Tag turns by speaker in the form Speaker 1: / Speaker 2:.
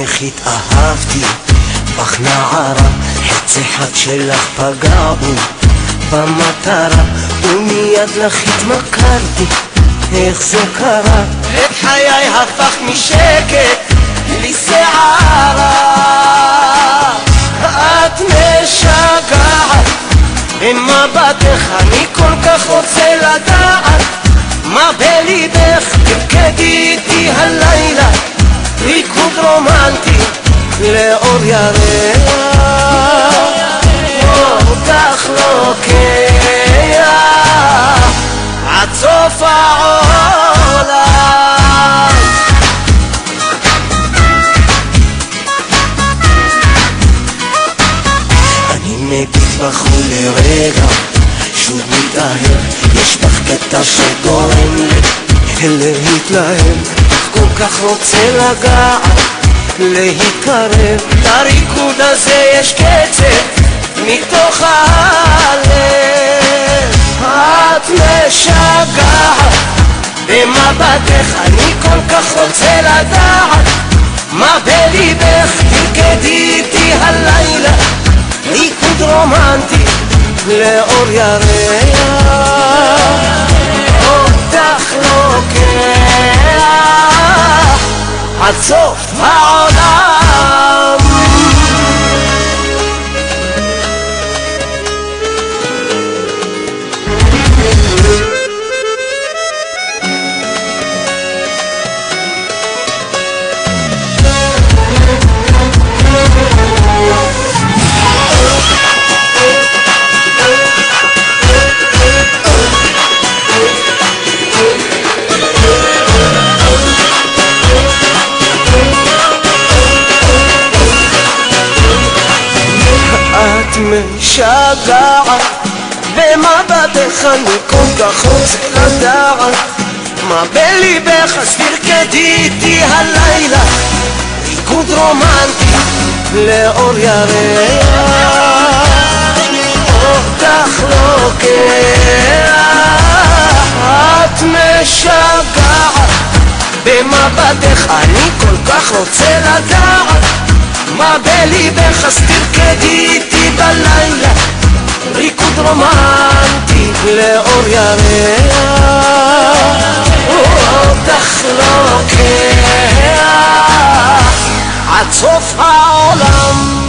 Speaker 1: ממך התאהבתי, בך נערה, חץ אחד שלך פגע בי במטרה, ומיד לך התמכרתי. איך זה קרה? את חיי הפך משקט לסערה. את משגעת במבטך, אני כל כך רוצה לדעת מה בליבך. תרקדי איתי הלילה ריקוד רומנטי לאור ירח, אותך לוקח עד סוף העולם. אני מביט בך ולרגע שוב מתאהב, יש בך קטע שגורם לי להתלהב, כל כך רוצה לגעת, להתקרב. לריקוד הזה יש קצב מתוך הלב. את משגעת במבטך, אני כל כך רוצה לדעת מה בליבך. תרקדי איתי הלילה ריקוד רומנטי לאור ירח, אותך לוקח עד סוף העולם. את משגעת במבטך, אני כל כך רוצה לדעת מה בליבך. אז תרקדי איתי הלילה ריקוד רומנטי לאור ירח, אותך לוקח. את משגעת במבטך, אני כל כך רוצה לדעת מה בליבך. אז תרקדי איתי בלילה ריקוד רומנטי לאור ירח, אותך לוקח עד סוף העולם.